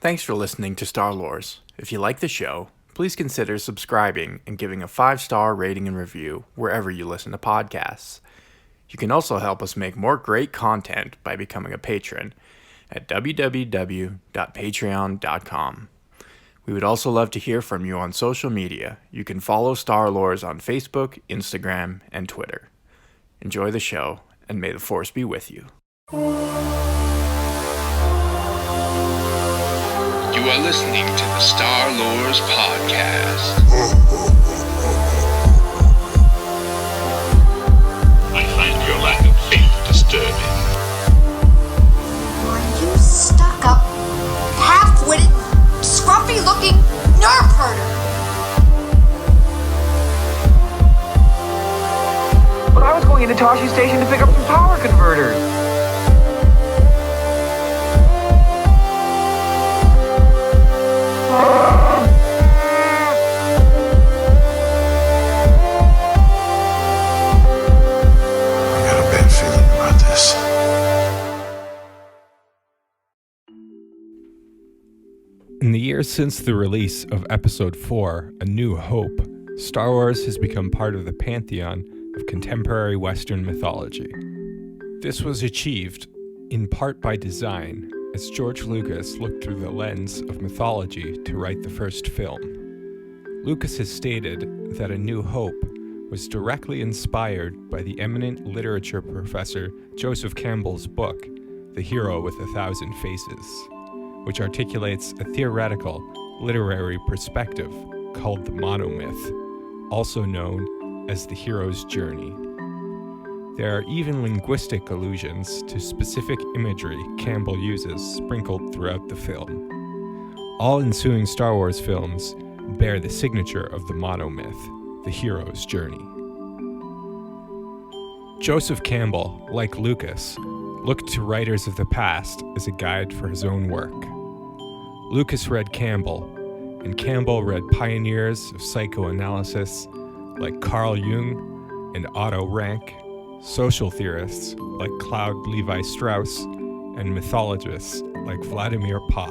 Thanks for listening to Star Lores. If you like the show, please consider subscribing and giving a 5-star rating and review wherever you listen to podcasts. You can also help us make more great content by becoming a patron at www.patreon.com. We would also love to hear from you on social media. You can follow Star Lores on Facebook, Instagram, and Twitter. Enjoy the show, and may the Force be with you. You are listening to the Star Lores Podcast. I find your lack of faith disturbing. Are you stuck-up, half-witted, scruffy-looking nerf herder? But I was going into Toshi Station to pick up some power converters. In the years since the release of Episode 4, A New Hope, Star Wars has become part of the pantheon of contemporary Western mythology. This was achieved, in part by design, as George Lucas looked through the lens of mythology to write the first film. Lucas has stated that A New Hope was directly inspired by the eminent literature professor Joseph Campbell's book, The Hero with a Thousand Faces, which articulates a theoretical, literary perspective called the Monomyth, also known as the hero's journey. There are even linguistic allusions to specific imagery Campbell uses sprinkled throughout the film. All ensuing Star Wars films bear the signature of the Monomyth, the hero's journey. Joseph Campbell, like Lucas, looked to writers of the past as a guide for his own work. Lucas read Campbell, and Campbell read pioneers of psychoanalysis like Carl Jung and Otto Rank, social theorists like Claude Levi-Strauss, and mythologists like Vladimir Pop.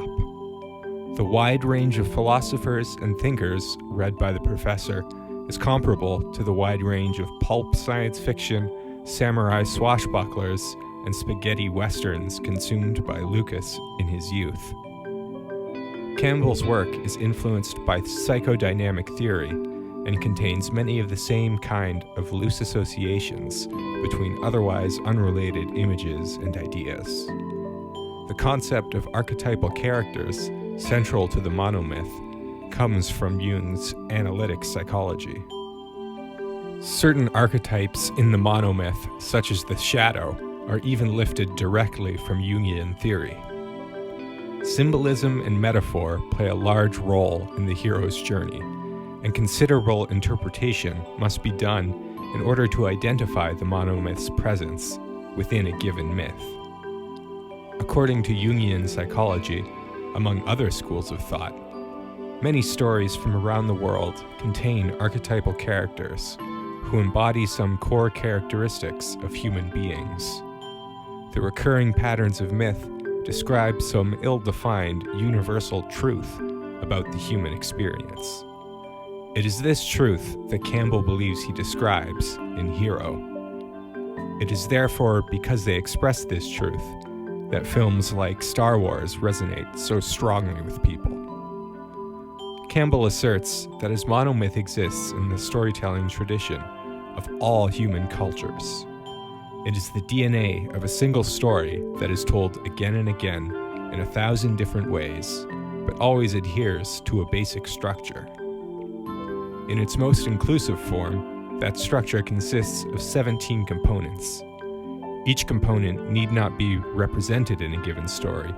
The wide range of philosophers and thinkers read by the professor is comparable to the wide range of pulp science fiction, samurai swashbucklers, and spaghetti westerns consumed by Lucas in his youth. Campbell's work is influenced by psychodynamic theory and contains many of the same kind of loose associations between otherwise unrelated images and ideas. The concept of archetypal characters, central to the monomyth, comes from Jung's analytic psychology. Certain archetypes in the monomyth, such as the shadow, are even lifted directly from Jungian theory. Symbolism and metaphor play a large role in the hero's journey, and considerable interpretation must be done in order to identify the monomyth's presence within a given myth. According to Jungian psychology, among other schools of thought, many stories from around the world contain archetypal characters who embody some core characteristics of human beings. The recurring patterns of myth describe some ill-defined universal truth about the human experience. It is this truth that Campbell believes he describes in Hero. It is therefore because they express this truth that films like Star Wars resonate so strongly with people. Campbell asserts that his monomyth exists in the storytelling tradition of all human cultures. It is the DNA of a single story that is told again and again in 1,000 different ways, but always adheres to a basic structure. In its most inclusive form, that structure consists of 17 components. Each component need not be represented in a given story,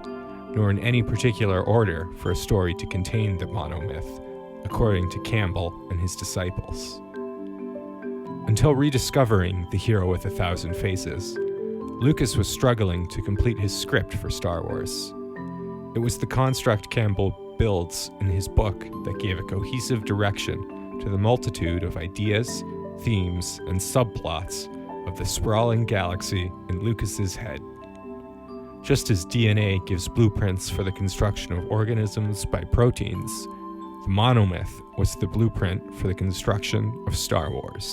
nor in any particular order for a story to contain the monomyth, according to Campbell and his disciples. Until rediscovering The Hero with a Thousand Faces, Lucas was struggling to complete his script for Star Wars. It was the construct Campbell builds in his book that gave a cohesive direction to the multitude of ideas, themes, and subplots of the sprawling galaxy in Lucas's head. Just as DNA gives blueprints for the construction of organisms by proteins, the monomyth was the blueprint for the construction of Star Wars.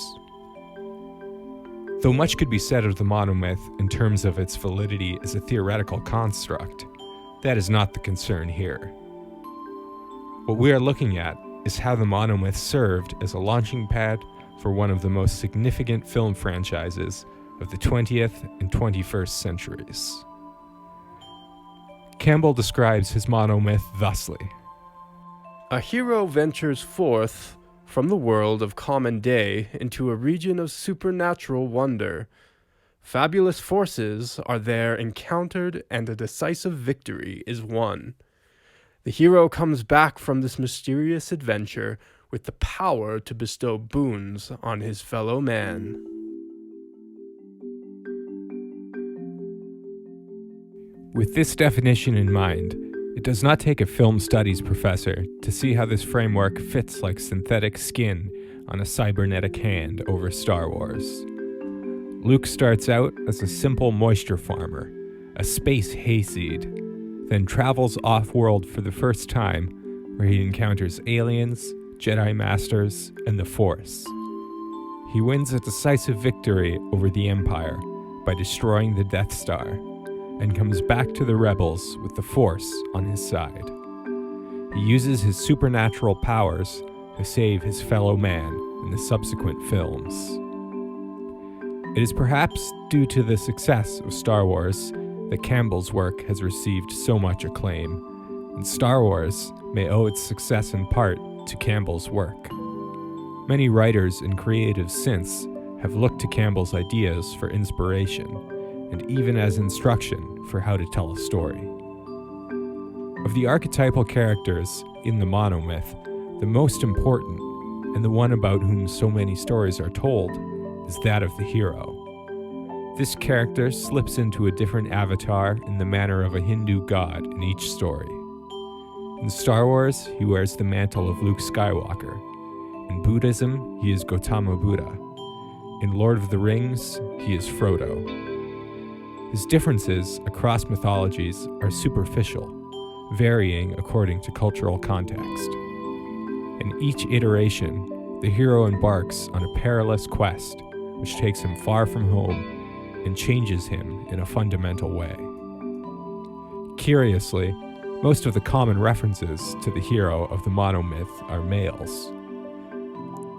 Though much could be said of the monomyth in terms of its validity as a theoretical construct, that is not the concern here. What we are looking at is how the monomyth served as a launching pad for one of the most significant film franchises of the 20th and 21st centuries. Campbell describes his monomyth thusly. A hero ventures forth from the world of common day into a region of supernatural wonder. Fabulous forces are there encountered, and a decisive victory is won. The hero comes back from this mysterious adventure with the power to bestow boons on his fellow man. With this definition in mind, it does not take a film studies professor to see how this framework fits like synthetic skin on a cybernetic hand over Star Wars. Luke starts out as a simple moisture farmer, a space hayseed, then travels off-world for the first time, where he encounters aliens, Jedi Masters, and the Force. He wins a decisive victory over the Empire by destroying the Death Star, and comes back to the rebels with the Force on his side. He uses his supernatural powers to save his fellow man in the subsequent films. It is perhaps due to the success of Star Wars that Campbell's work has received so much acclaim, and Star Wars may owe its success in part to Campbell's work. Many writers and creatives since have looked to Campbell's ideas for inspiration, and even as instruction for how to tell a story. Of the archetypal characters in the monomyth, the most important, and the one about whom so many stories are told, is that of the hero. This character slips into a different avatar in the manner of a Hindu god in each story. In Star Wars, he wears the mantle of Luke Skywalker. In Buddhism, he is Gautama Buddha. In Lord of the Rings, he is Frodo. His differences across mythologies are superficial, varying according to cultural context. In each iteration, the hero embarks on a perilous quest, which takes him far from home and changes him in a fundamental way. Curiously, most of the common references to the hero of the monomyth are males.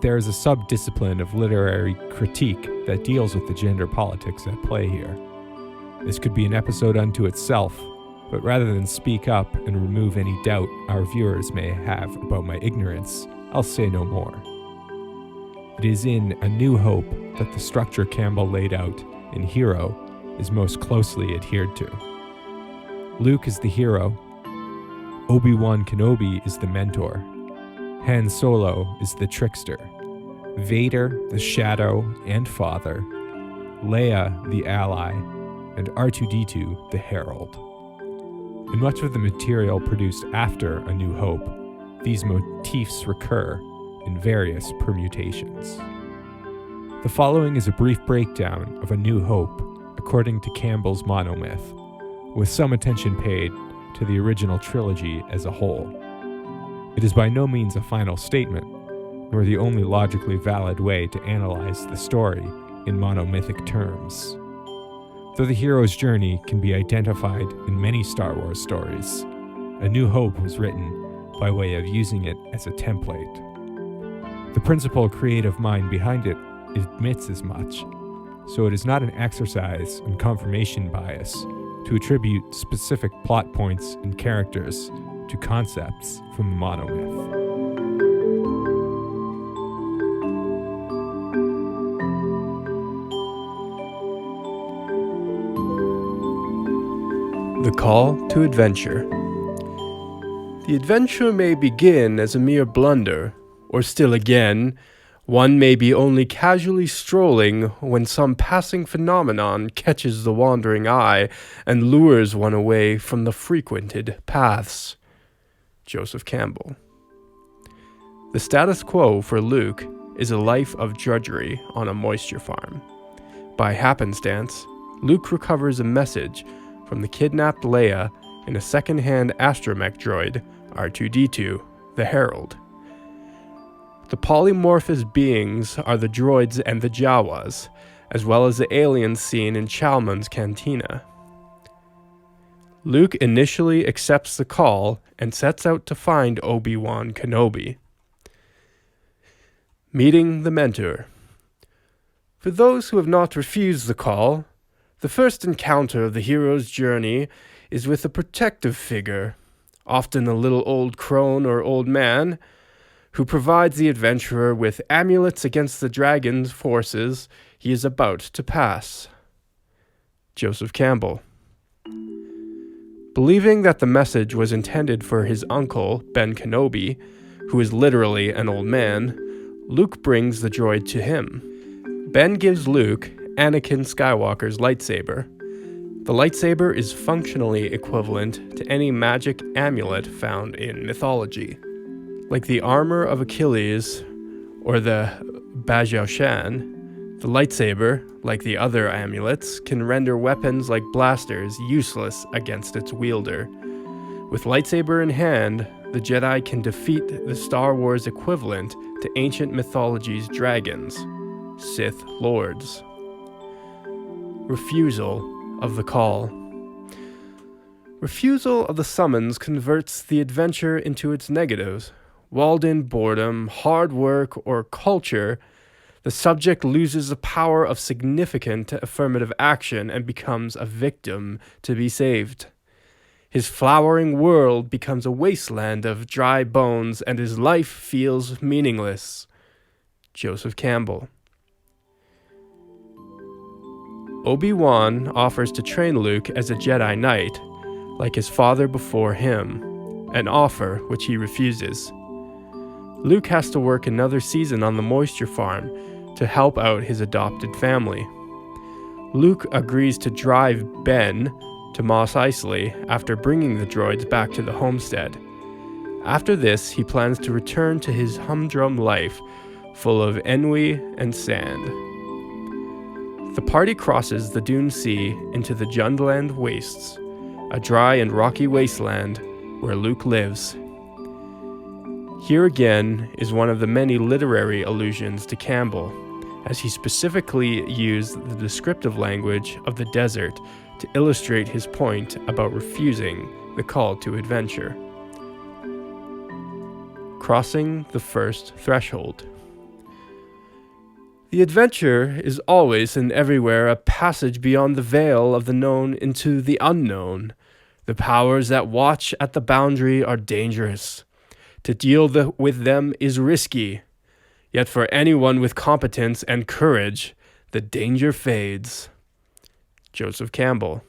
There is a sub-discipline of literary critique that deals with the gender politics at play here. This could be an episode unto itself, but rather than speak up and remove any doubt our viewers may have about my ignorance, I'll say no more. It is in A New Hope that the structure Campbell laid out in Hero is most closely adhered to. Luke is the hero, Obi-Wan Kenobi is the mentor, Han Solo is the trickster, Vader the shadow and father, Leia the ally, and R2-D2 the herald. In much of the material produced after A New Hope, these motifs recur in various permutations. The following is a brief breakdown of A New Hope according to Campbell's monomyth, with some attention paid to the original trilogy as a whole. It is by no means a final statement, nor the only logically valid way to analyze the story in monomythic terms. Though the hero's journey can be identified in many Star Wars stories, A New Hope was written by way of using it as a template. The principal creative mind behind it admits as much, so it is not an exercise in confirmation bias to attribute specific plot points and characters to concepts from the monomyth. The Call to Adventure. The adventure may begin as a mere blunder, or still again, one may be only casually strolling when some passing phenomenon catches the wandering eye and lures one away from the frequented paths. Joseph Campbell. The status quo for Luke is a life of drudgery on a moisture farm. By happenstance, Luke recovers a message from the kidnapped Leia in a second-hand astromech droid, R2-D2, the Herald. The polymorphous beings are the droids and the Jawas, as well as the aliens seen in Chalmun's cantina. Luke initially accepts the call and sets out to find Obi-Wan Kenobi. Meeting the Mentor. For those who have not refused the call, the first encounter of the hero's journey is with a protective figure, often a little old crone or old man, who provides the adventurer with amulets against the dragon's forces he is about to pass. Joseph Campbell. Believing that the message was intended for his uncle, Ben Kenobi, who is literally an old man, Luke brings the droid to him. Ben gives Luke Anakin Skywalker's lightsaber. The lightsaber is functionally equivalent to any magic amulet found in mythology. Like the armor of Achilles or the Bajau Shan, the lightsaber, like the other amulets, can render weapons like blasters useless against its wielder. With lightsaber in hand, the Jedi can defeat the Star Wars equivalent to ancient mythology's dragons, Sith Lords. Refusal of the call. Refusal of the summons converts the adventure into its negatives. Walled in boredom, hard work, or culture, the subject loses the power of significant affirmative action and becomes a victim to be saved. His flowering world becomes a wasteland of dry bones, and his life feels meaningless. Joseph Campbell. Obi-Wan offers to train Luke as a Jedi Knight, like his father before him, an offer which he refuses. Luke has to work another season on the moisture farm to help out his adopted family. Luke agrees to drive Ben to Mos Eisley after bringing the droids back to the homestead. After this, he plans to return to his humdrum life, full of ennui and sand. The party crosses the Dune Sea into the Jundland Wastes, a dry and rocky wasteland where Luke lives. Here again is one of the many literary allusions to Campbell, as he specifically used the descriptive language of the desert to illustrate his point about refusing the call to adventure. Crossing the first threshold. The adventure is always and everywhere a passage beyond the veil of the known into the unknown. The powers that watch at the boundary are dangerous. To deal with them is risky. Yet for anyone with competence and courage, the danger fades. Joseph Campbell.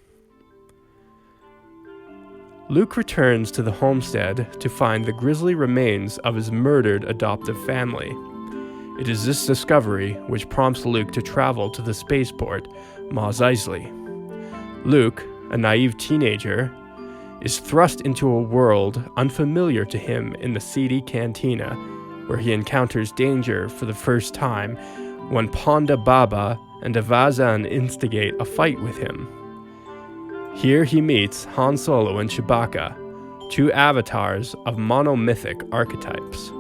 Luke returns to the homestead to find the grisly remains of his murdered adoptive family. It is this discovery which prompts Luke to travel to the spaceport, Mos Eisley. Luke, a naive teenager, is thrust into a world unfamiliar to him in the seedy cantina, where he encounters danger for the first time when Ponda Baba and Avazan instigate a fight with him. Here he meets Han Solo and Chewbacca, two avatars of monomythic archetypes.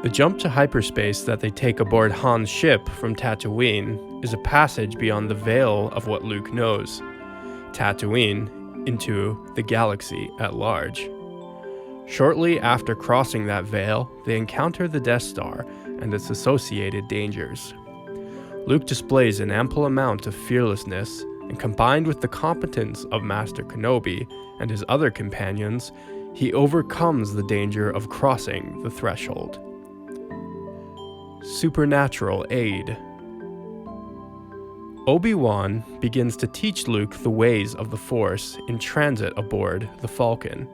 The jump to hyperspace that they take aboard Han's ship from Tatooine is a passage beyond the veil of what Luke knows, Tatooine, into the galaxy at large. Shortly after crossing that veil, they encounter the Death Star and its associated dangers. Luke displays an ample amount of fearlessness, and combined with the competence of Master Kenobi and his other companions, he overcomes the danger of crossing the threshold. Supernatural aid. Obi-Wan begins to teach Luke the ways of the Force in transit aboard the Falcon.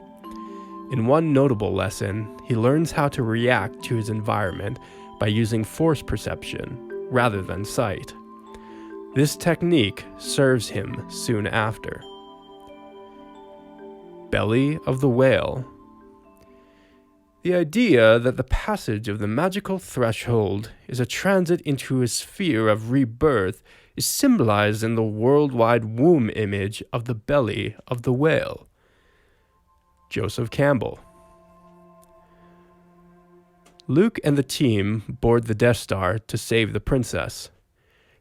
In one notable lesson, he learns how to react to his environment by using Force perception rather than sight. This technique serves him soon after. Belly of the Whale. The idea that the passage of the magical threshold is a transit into a sphere of rebirth is symbolized in the worldwide womb image of the belly of the whale. Joseph Campbell. Luke and the team board the Death Star to save the princess.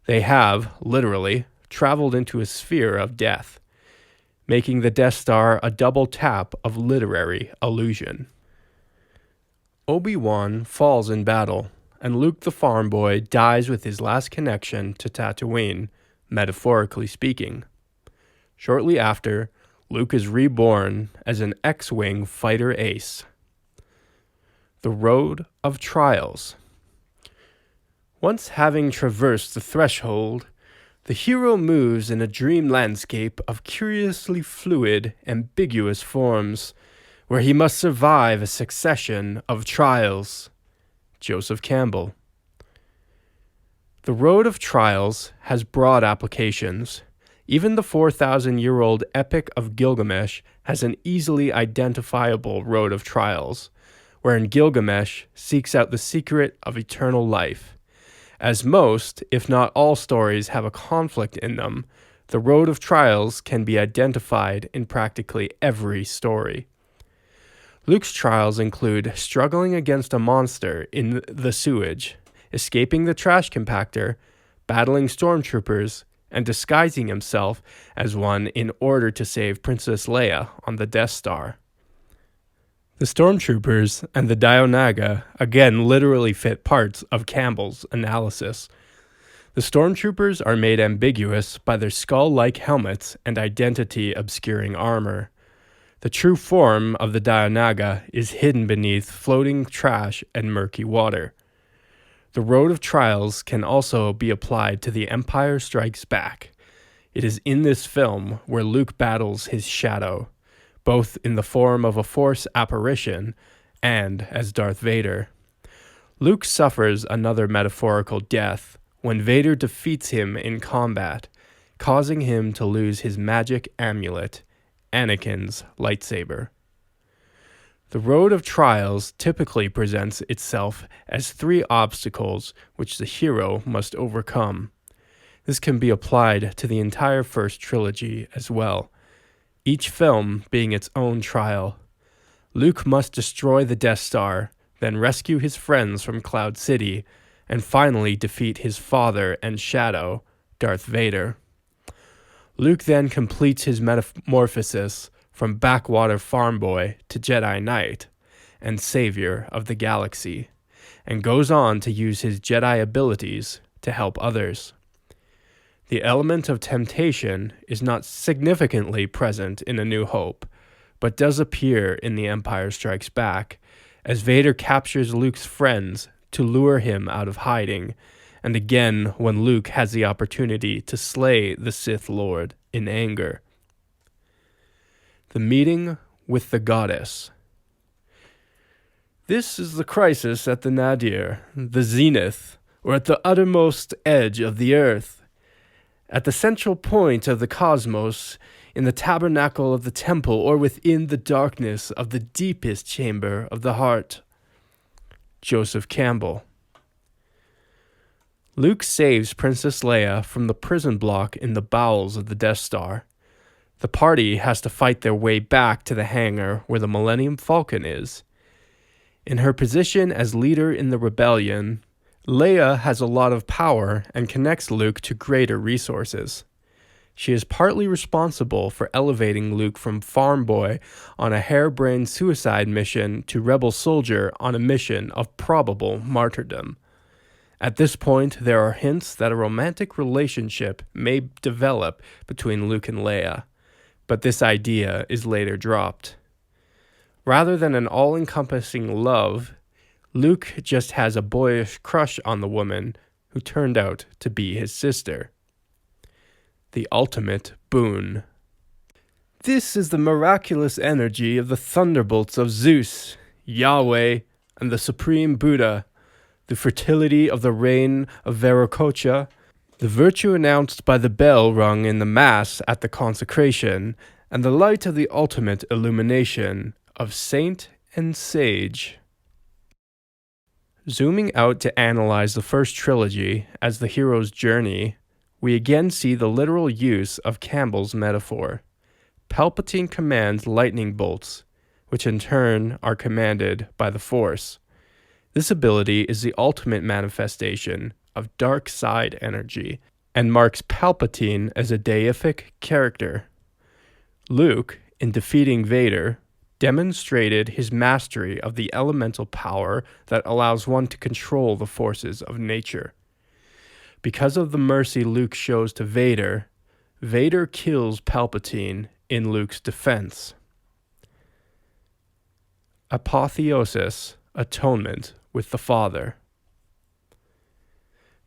They have, literally, traveled into a sphere of death, making the Death Star a double tap of literary allusion. Obi-Wan falls in battle, and Luke the farm boy dies with his last connection to Tatooine, metaphorically speaking. Shortly after, Luke is reborn as an X-Wing fighter ace. The Road of Trials. Once having traversed the threshold, the hero moves in a dream landscape of curiously fluid, ambiguous forms, where he must survive a succession of trials. Joseph Campbell. The Road of Trials has broad applications. Even the 4,000-year-old Epic of Gilgamesh has an easily identifiable Road of Trials, wherein Gilgamesh seeks out the secret of eternal life. As most, if not all stories have a conflict in them, the Road of Trials can be identified in practically every story. Luke's trials include struggling against a monster in the sewage, escaping the trash compactor, battling stormtroopers, and disguising himself as one in order to save Princess Leia on the Death Star. The stormtroopers and the Dianoga again literally fit parts of Campbell's analysis. The stormtroopers are made ambiguous by their skull-like helmets and identity-obscuring armor. The true form of the Dianoga is hidden beneath floating trash and murky water. The Road of Trials can also be applied to The Empire Strikes Back. It is in this film where Luke battles his shadow, both in the form of a Force apparition and as Darth Vader. Luke suffers another metaphorical death when Vader defeats him in combat, causing him to lose his magic amulet, Anakin's lightsaber. The Road of Trials typically presents itself as 3 obstacles which the hero must overcome. This can be applied to the entire first trilogy as well, each film being its own trial. Luke must destroy the Death Star, then rescue his friends from Cloud City, and finally defeat his father and shadow, Darth Vader. Luke then completes his metamorphosis from backwater farm boy to Jedi Knight and savior of the galaxy, and goes on to use his Jedi abilities to help others. The element of temptation is not significantly present in A New Hope, but does appear in The Empire Strikes Back, as Vader captures Luke's friends to lure him out of hiding, and again when Luke has the opportunity to slay the Sith Lord in anger. The Meeting with the Goddess. This is the crisis at the nadir, the zenith, or at the uttermost edge of the earth. At the central point of the cosmos, in the tabernacle of the temple, or within the darkness of the deepest chamber of the heart. Joseph Campbell. Luke saves Princess Leia from the prison block in the bowels of the Death Star. The party has to fight their way back to the hangar where the Millennium Falcon is. In her position as leader in the rebellion, Leia has a lot of power and connects Luke to greater resources. She is partly responsible for elevating Luke from farm boy on a harebrained suicide mission to rebel soldier on a mission of probable martyrdom. At this point, there are hints that a romantic relationship may develop between Luke and Leia, but this idea is later dropped. Rather than an all-encompassing love, Luke just has a boyish crush on the woman who turned out to be his sister. The ultimate boon. This is the miraculous energy of the thunderbolts of Zeus, Yahweh, and the Supreme Buddha, the fertility of the reign of Viracocha, the virtue announced by the bell rung in the Mass at the consecration, and the light of the ultimate illumination of saint and sage. Zooming out to analyze the first trilogy as the hero's journey, we again see the literal use of Campbell's metaphor. Palpatine commands lightning bolts, which in turn are commanded by the Force. This ability is the ultimate manifestation of dark side energy and marks Palpatine as a deific character. Luke, in defeating Vader, demonstrated his mastery of the elemental power that allows one to control the forces of nature. Because of the mercy Luke shows to Vader, Vader kills Palpatine in Luke's defense. Apotheosis, atonement with the Father.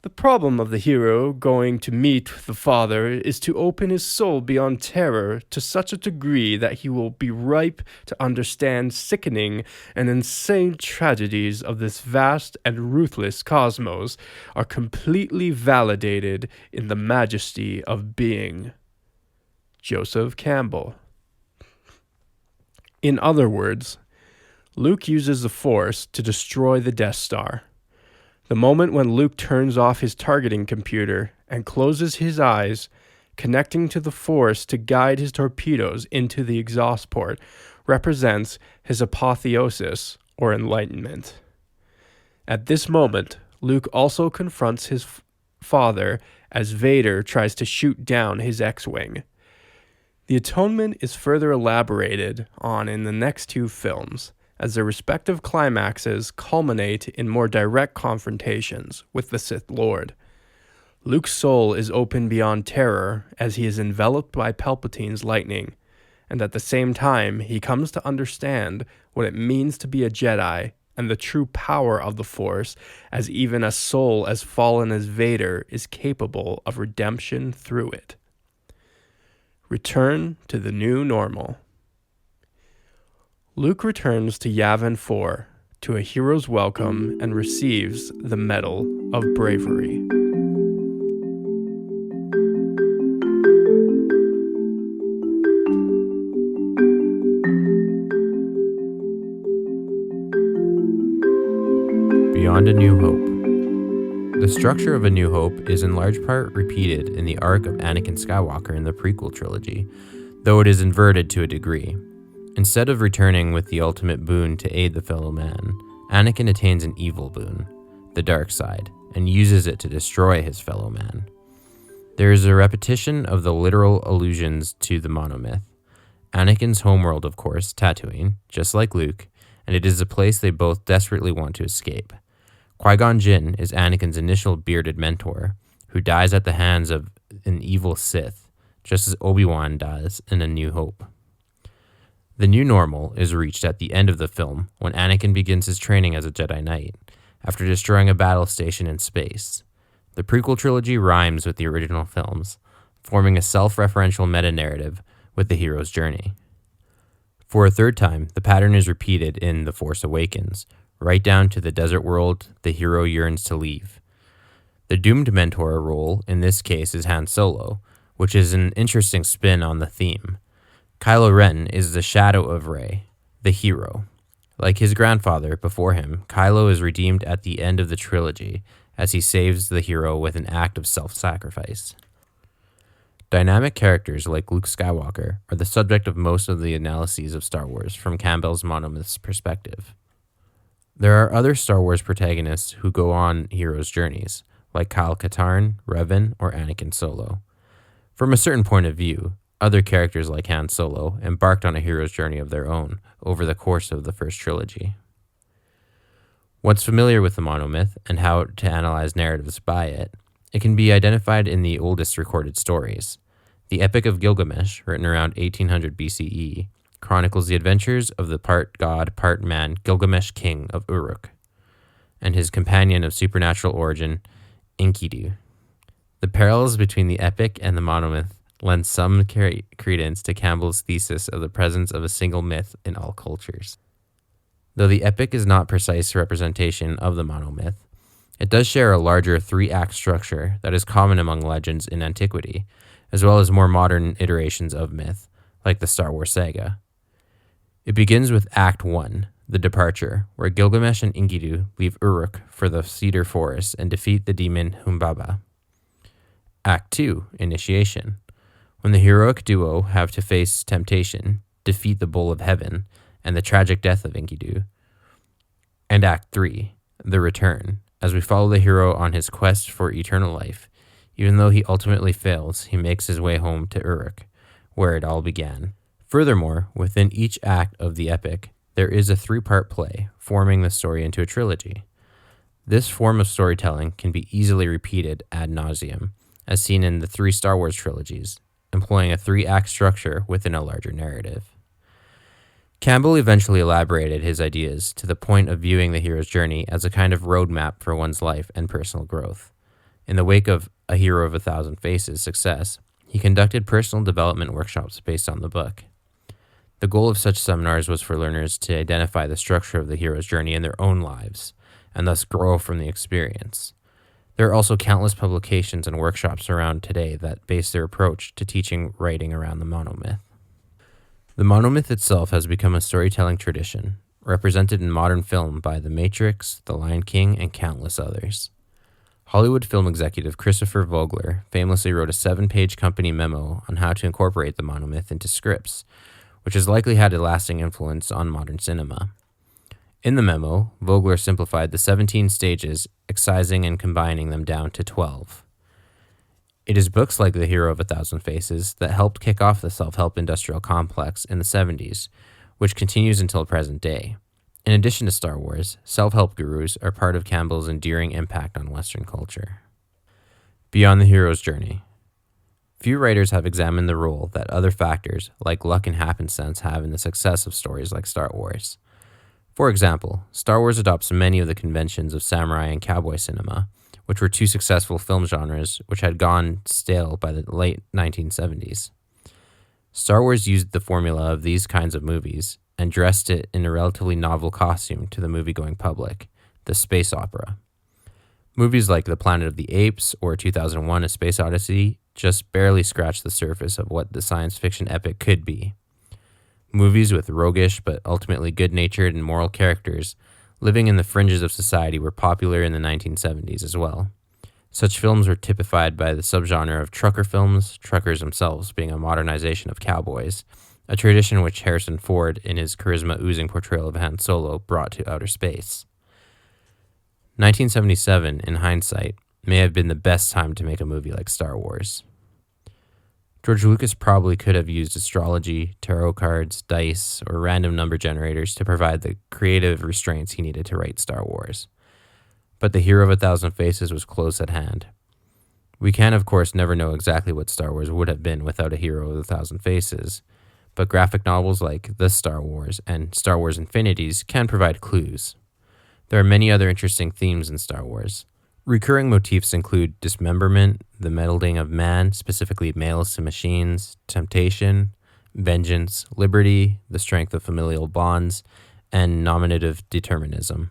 The problem of the hero going to meet the Father is to open his soul beyond terror to such a degree that he will be ripe to understand sickening and insane tragedies of this vast and ruthless cosmos are completely validated in the majesty of being. Joseph Campbell. In other words, Luke uses the Force to destroy the Death Star. The moment when Luke turns off his targeting computer and closes his eyes, connecting to the Force to guide his torpedoes into the exhaust port, represents his apotheosis or enlightenment. At this moment, Luke also confronts his father as Vader tries to shoot down his X-Wing. The atonement is further elaborated on in the next two films, as their respective climaxes culminate in more direct confrontations with the Sith Lord. Luke's soul is open beyond terror as he is enveloped by Palpatine's lightning, and at the same time he comes to understand what it means to be a Jedi and the true power of the Force, as even a soul as fallen as Vader is capable of redemption through it. Return to the new normal. Luke returns to Yavin 4 to a hero's welcome and receives the Medal of Bravery. Beyond A New Hope. The structure of A New Hope is in large part repeated in the arc of Anakin Skywalker in the prequel trilogy, though it is inverted to a degree. Instead of returning with the ultimate boon to aid the fellow man, Anakin attains an evil boon, the dark side, and uses it to destroy his fellow man. There is a repetition of the literal allusions to the Monomyth. Anakin's homeworld, of course, Tatooine, just like Luke, and it is a place they both desperately want to escape. Qui-Gon Jinn is Anakin's initial bearded mentor, who dies at the hands of an evil Sith, just as Obi-Wan does in A New Hope. The new normal is reached at the end of the film when Anakin begins his training as a Jedi Knight, after destroying a battle station in space. The prequel trilogy rhymes with the original films, forming a self-referential meta-narrative with the hero's journey. For a third time, the pattern is repeated in The Force Awakens, right down to the desert world the hero yearns to leave. The doomed mentor role in this case is Han Solo, which is an interesting spin on the theme. Kylo Ren is the shadow of Rey, the hero. Like his grandfather before him, Kylo is redeemed at the end of the trilogy as he saves the hero with an act of self-sacrifice. Dynamic characters like Luke Skywalker are the subject of most of the analyses of Star Wars from Campbell's Monomyth's perspective. There are other Star Wars protagonists who go on heroes' journeys, like Kyle Katarn, Revan, or Anakin Solo. From a certain point of view, other characters like Han Solo embarked on a hero's journey of their own over the course of the first trilogy. Once familiar with the Monomyth and how to analyze narratives by it, it can be identified in the oldest recorded stories. The Epic of Gilgamesh, written around 1800 BCE, chronicles the adventures of the part god, part man Gilgamesh king of Uruk, and his companion of supernatural origin, Enkidu. The parallels between the epic and the Monomyth lend some credence to Campbell's thesis of the presence of a single myth in all cultures. Though the epic is not precise representation of the Monomyth, it does share a larger three-act structure that is common among legends in antiquity, as well as more modern iterations of myth, like the Star Wars saga. It begins with Act 1, the departure, where Gilgamesh and Enkidu leave Uruk for the cedar forest and defeat the demon Humbaba. Act 2, Initiation, when the heroic duo have to face temptation, defeat the Bull of Heaven, and the tragic death of Enkidu. And Act 3, The Return, as we follow the hero on his quest for eternal life. Even though he ultimately fails, he makes his way home to Uruk, where it all began. Furthermore, within each act of the epic, there is a 3-part play, forming the story into a trilogy. This form of storytelling can be easily repeated ad nauseum, as seen in the 3 Star Wars trilogies, employing a 3-act structure within a larger narrative. Campbell eventually elaborated his ideas to the point of viewing the hero's journey as a kind of roadmap for one's life and personal growth. In the wake of A Hero of a Thousand Faces' success, he conducted personal development workshops based on the book. The goal of such seminars was for learners to identify the structure of the hero's journey in their own lives, and thus grow from the experience. There are also countless publications and workshops around today that base their approach to teaching writing around the monomyth. The monomyth itself has become a storytelling tradition, represented in modern film by The Matrix, The Lion King, and countless others. Hollywood film executive Christopher Vogler famously wrote a 7-page company memo on how to incorporate the monomyth into scripts, which has likely had a lasting influence on modern cinema. In the memo, Vogler simplified the 17 stages, excising and combining them down to 12. It is books like The Hero of a Thousand Faces that helped kick off the self-help industrial complex in the 70s, which continues until present day. In addition to Star Wars, self-help gurus are part of Campbell's enduring impact on Western culture. Beyond the hero's journey. Few writers have examined the role that other factors, like luck and happenstance, have in the success of stories like Star Wars. For example, Star Wars adopts many of the conventions of samurai and cowboy cinema, which were 2 successful film genres which had gone stale by the late 1970s. Star Wars used the formula of these kinds of movies and dressed it in a relatively novel costume to the movie-going public, the space opera. Movies like The Planet of the Apes or 2001: A Space Odyssey just barely scratch the surface of what the science fiction epic could be. Movies with roguish but ultimately good-natured and moral characters living in the fringes of society were popular in the 1970s as well. Such films were typified by the subgenre of trucker films, truckers themselves being a modernization of cowboys, a tradition which Harrison Ford, in his charisma-oozing portrayal of Han Solo, brought to outer space. 1977, in hindsight, may have been the best time to make a movie like Star Wars. George Lucas probably could have used astrology, tarot cards, dice, or random number generators to provide the creative restraints he needed to write Star Wars. But The Hero of a Thousand Faces was close at hand. We can, of course, never know exactly what Star Wars would have been without A Hero of a Thousand Faces, but graphic novels like The Star Wars and Star Wars Infinities can provide clues. There are many other interesting themes in Star Wars. Recurring motifs include dismemberment, the melding of man, specifically males to machines, temptation, vengeance, liberty, the strength of familial bonds, and nominative determinism.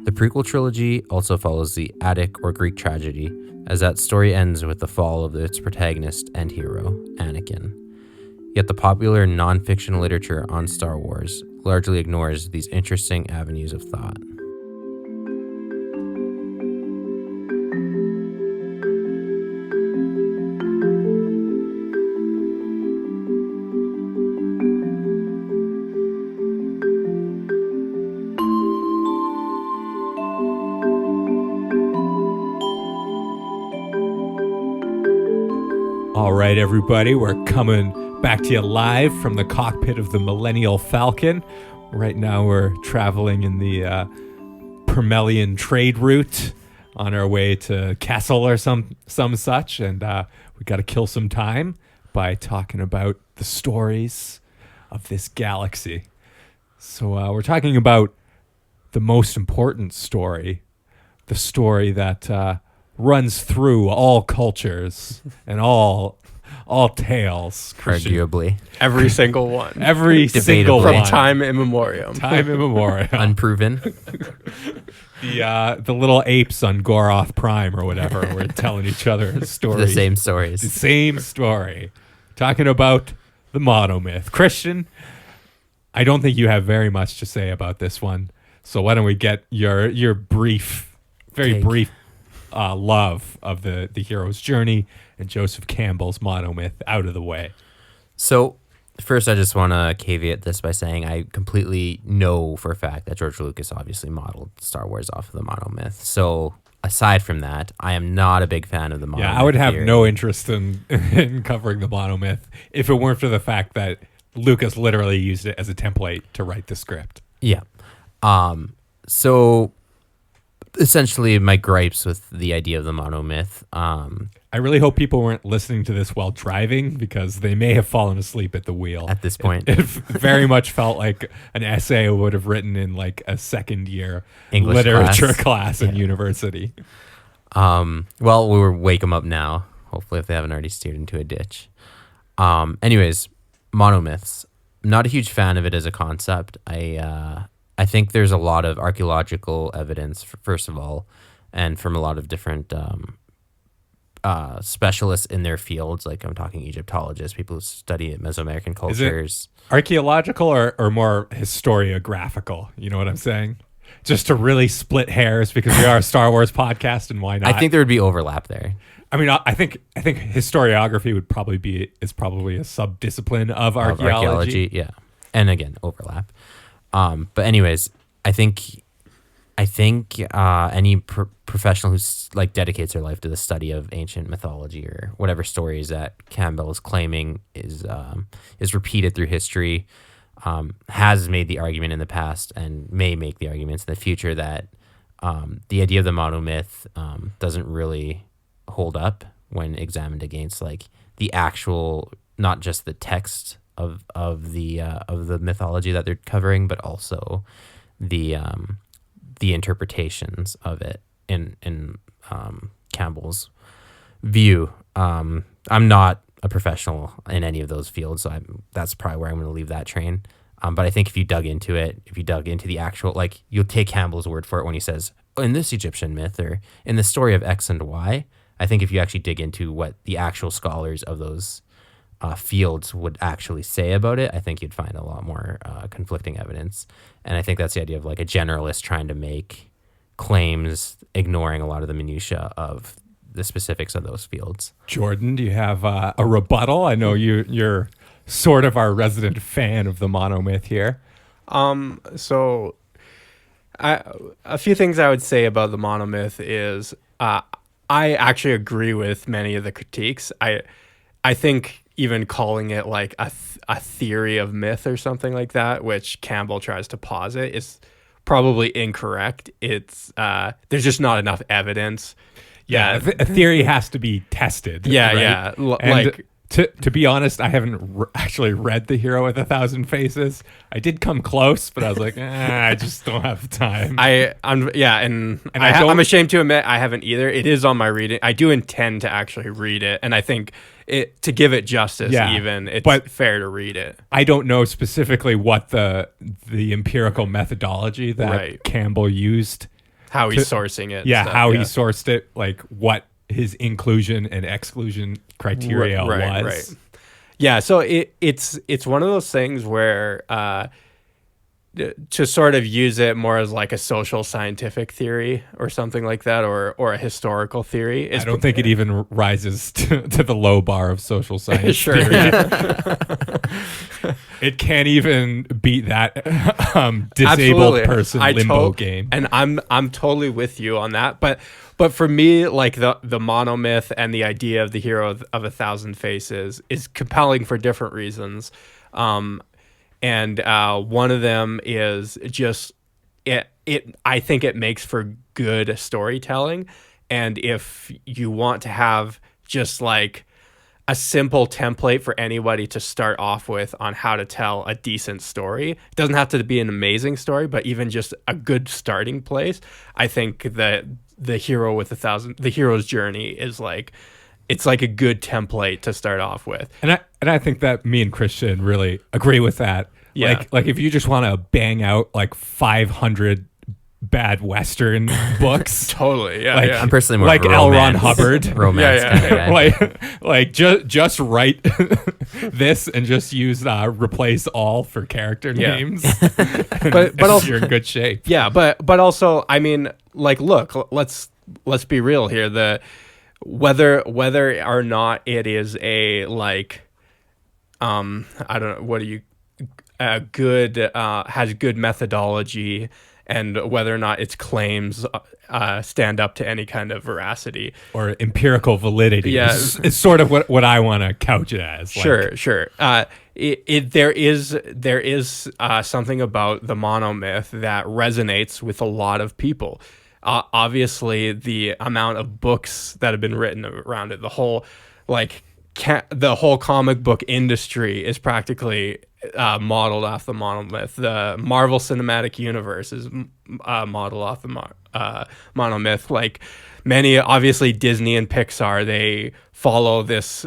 The prequel trilogy also follows the Attic or Greek tragedy, as that story ends with the fall of its protagonist and hero, Anakin. Yet the popular non-fiction literature on Star Wars largely ignores these interesting avenues of thought. All right, everybody, we're coming back to you live from the cockpit of the Millennial Falcon. Right now we're traveling in the Permelian trade route on our way to Kessel or some such, and we got to kill some time by talking about the stories of this galaxy. So we're talking about the most important story, the story that runs through all cultures and all tales. Arguably. Every single one. Every single From one. time immemorial. Time immemorial. Unproven. The little apes on Goroth Prime or whatever were telling each other stories. The same stories. The same story. Talking about the monomyth. Christian, I don't think you have very much to say about this one. So why don't we get your brief, very Take. brief love of the hero's journey and Joseph Campbell's Monomyth out of the way. So, first, I just want to caveat this by saying I completely know for a fact that George Lucas obviously modeled Star Wars off of the Monomyth. So, aside from that, I am not a big fan of the Monomyth. Yeah, I would have theory. no interest in covering the Monomyth if it weren't for the fact that Lucas literally used it as a template to write the script. Yeah. So, essentially, my gripes with the idea of the Monomyth. I really hope people weren't listening to this while driving because they may have fallen asleep at the wheel. At this point. It very much felt like an essay I would have written in like a second year English literature class in university. Well, we'll wake them up now. Hopefully, if they haven't already steered into a ditch. Anyways, monomyths. I'm not a huge fan of it as a concept. I think there's a lot of archaeological evidence, first of all, and from a lot of different specialists in their fields. Like I'm talking Egyptologists, people who study Mesoamerican cultures. Archaeological or more historiographical? You know what I'm saying? Just to really split hairs because we are a Star Wars podcast, and why not? I think there would be overlap there. I mean, I think historiography is probably a sub-discipline of archaeology. Yeah, and again, overlap. But anyways, I think any professional who's like dedicates their life to the study of ancient mythology or whatever stories that Campbell is claiming is repeated through history, has made the argument in the past and may make the arguments in the future that the idea of the monomyth doesn't really hold up when examined against like the actual, not just the text of the mythology that they're covering, but also the interpretations of it in Campbell's view. I'm not a professional in any of those fields, so that's probably where I'm going to leave that train. But I think if you dug into the actual, like you'll take Campbell's word for it when he says, in this Egyptian myth or in the story of X and Y, I think if you actually dig into what the actual scholars of those fields would actually say about it, I think you'd find a lot more conflicting evidence. And I think that's the idea of like a generalist trying to make claims, ignoring a lot of the minutia of the specifics of those fields. Jordan, do you have a rebuttal? I know you're sort of our resident fan of the monomyth here. So a few things I would say about the monomyth is I actually agree with many of the critiques. I think even calling it like a theory of myth or something like that, which Campbell tries to posit, is probably incorrect. It's there's just not enough evidence. Yeah, a theory has to be tested. Yeah, right? yeah. And Like, to be honest, I haven't actually read The Hero with 1,000 Faces. I did come close, but I was like, I just don't have time. I'm ashamed to admit I haven't either. It is on my reading. I do intend to actually read it, and I think to give it justice, it's fair to read it. I don't know specifically what the empirical methodology that Campbell used. How he's sourcing it. Yeah, how he sourced it, like what his inclusion and exclusion criteria was. Right. Yeah, so it's one of those things where to sort of use it more as like a social scientific theory or something like that, or a historical theory. I don't think it even rises to the low bar of social science Sure. theory. It can't even beat that disabled Absolutely. person limbo game. And I'm totally with you on that. But for me, like the monomyth and the idea of the hero of 1,000 faces is compelling for different reasons. And one of them is just it. I think it makes for good storytelling. And if you want to have just like a simple template for anybody to start off with on how to tell a decent story, it doesn't have to be an amazing story, but even just a good starting place. I think that the hero's journey is like, it's like a good template to start off with. And I think that me and Christian really agree with that. Yeah. Like if you just want to bang out like 500 bad Western books. Totally. Yeah. Like, yeah. I'm personally more like of a L. Ron romance- Hubbard. romance Yeah, kind of guy. like just write this and just use replace all for character names. But also, you're in good shape. yeah, but also, I mean, like, look, let's let's be real here. Whether or not it is a like, I don't know, what do you, good has good methodology, and whether or not its claims stand up to any kind of veracity or empirical validity. Yeah. It's sort of what I want to couch it as. Sure. There is something about the monomyth that resonates with a lot of people. Obviously, the amount of books that have been written around it, the whole comic book industry is practically modeled off the monomyth. The Marvel Cinematic Universe is modeled off the monomyth. Like many, obviously Disney and Pixar, they follow this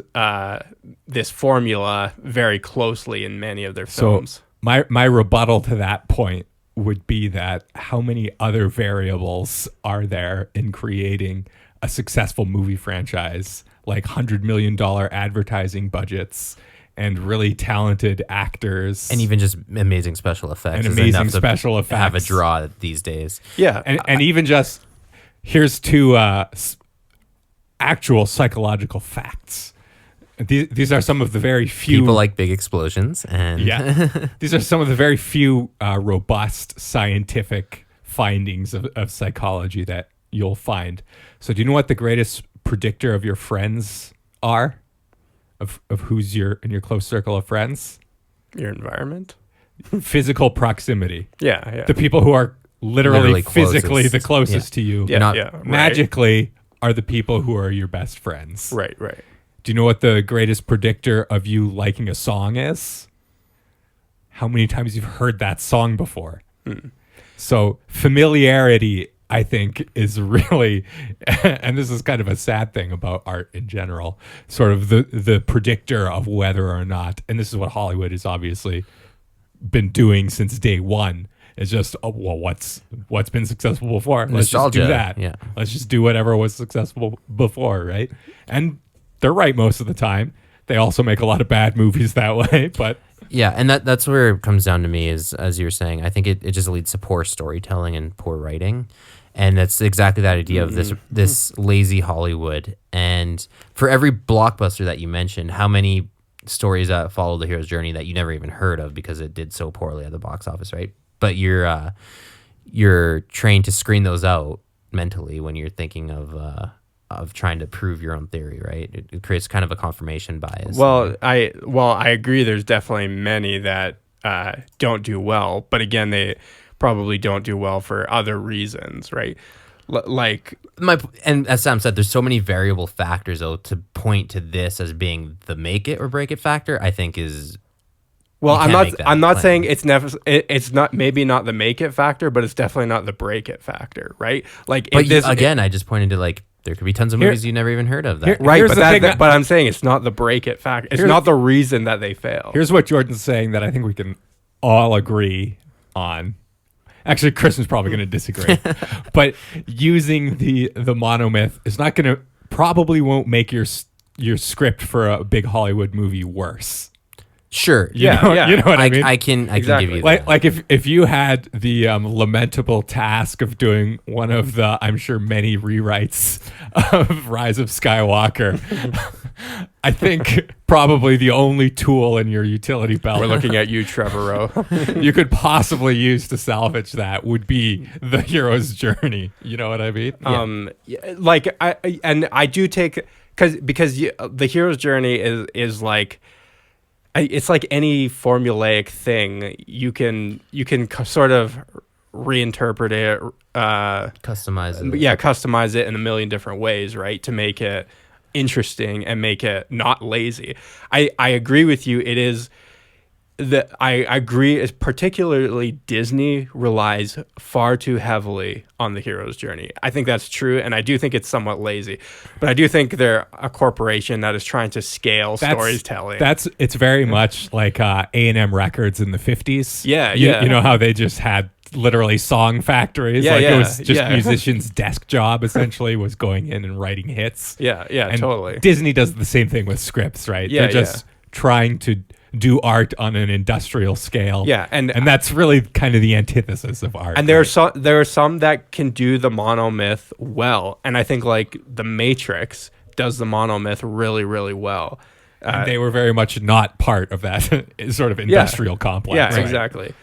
formula very closely in many of their films. So my rebuttal to that point would be that how many other variables are there in creating a successful movie franchise, like $100 million advertising budgets and really talented actors, and even just amazing special effects, and amazing special effects have a draw these days. Yeah, and even just here's two actual psychological facts. These are some of the very few people like big explosions, and these are some of the very few robust scientific findings of psychology that you'll find. So, do you know what the greatest predictor of your friends are? Of who's in your close circle of friends? Your environment, physical proximity. Yeah. The people who are literally physically closest. the closest to you, magically are the people who are your best friends. Right. Do you know what the greatest predictor of you liking a song is? How many times you've heard that song before? So familiarity, I think, is really, and this is kind of a sad thing about art in general, sort of the predictor of whether or not, and this is what Hollywood has obviously been doing since day one, is just, what's been successful before? Let's just do that. Yeah. Let's just do whatever was successful before, right? And they're right most of the time. They also make a lot of bad movies that way, but... Yeah, and that's where it comes down to me is, as you were saying, I think it just leads to poor storytelling and poor writing. And that's exactly that idea of this lazy Hollywood. And for every blockbuster that you mentioned, how many stories that follow the hero's journey that you never even heard of because it did so poorly at the box office, right? But you're trained to screen those out mentally when you're thinking of trying to prove your own theory, right? It creates kind of a confirmation bias. Well, I agree. There's definitely many that don't do well, but again, they probably don't do well for other reasons, right? And as Sam said, there's so many variable factors though to point to this as being the make it or break it factor. I think is. Well, I'm not saying it's never. It's not maybe not the make it factor, but it's definitely not the break it factor, right? Like, but I just pointed to like. There could be tons of movies you never even heard of. Right, but I'm saying it's not the break it factor. It's not the reason that they fail. Here's what Jordan's saying that I think we can all agree on. Actually, Kristen's probably going to disagree. But using the monomyth is not going to, probably won't make your script for a big Hollywood movie worse. Sure. You know what I mean? I can give you that. Like if you had the lamentable task of doing one of the, I'm sure, many rewrites of Rise of Skywalker, I think probably the only tool in your utility belt, we're looking at you, Trevorrow, you could possibly use to salvage that would be the hero's journey. You know what I mean? I do take, because the hero's journey is like, it's like any formulaic thing. You can sort of reinterpret it, customize it. Yeah, customize it in a million different ways, right? To make it interesting and make it not lazy. I agree with you. It is that I agree, particularly Disney relies far too heavily on the hero's journey. I think that's true, and I do think it's somewhat lazy. But I do think they're a corporation that is trying to scale storytelling. It's very much like A&M Records in the 50s. Yeah, You know how they just had literally song factories. It was just musicians' desk job essentially was going in and writing hits. Yeah, and totally. Disney does the same thing with scripts, right? Yeah, They're just trying to do art on an industrial scale. Yeah, and that's really kind of the antithesis of art. And there are some that can do the monomyth well, and I think like the Matrix does the monomyth really, really well. And they were very much not part of that sort of industrial complex. Yeah, right? exactly.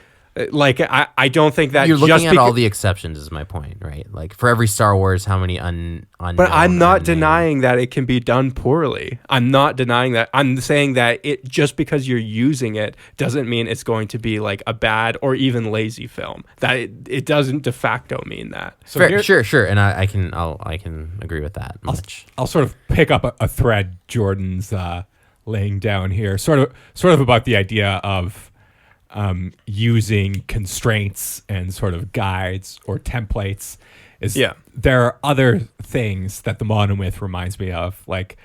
Like I don't think that You're looking just at all the exceptions is my point, right? Like for every Star Wars, how many But I'm not denying that it can be done poorly. I'm not denying that. I'm saying that it just because you're using it doesn't mean it's going to be like a bad or even lazy film. That it doesn't de facto mean that. So sure, and I can agree with that much. I'll sort of pick up a thread Jordan's laying down here, sort of about the idea of using constraints and sort of guides or templates. There are other things that the monomyth reminds me of, like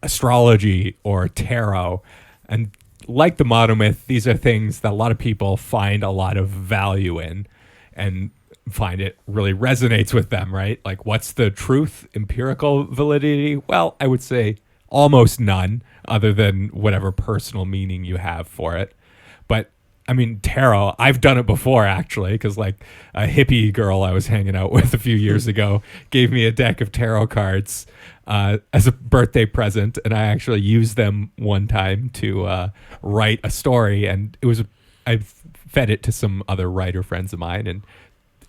astrology or tarot. And like the monomyth, these are things that a lot of people find a lot of value in and find it really resonates with them, right? Like, what's the truth, empirical validity? Well, I would say almost none, other than whatever personal meaning you have for it. But I mean, tarot, I've done it before, actually, because like a hippie girl I was hanging out with a few years ago gave me a deck of tarot cards as a birthday present, and I actually used them one time to write a story, and I fed it to some other writer friends of mine, and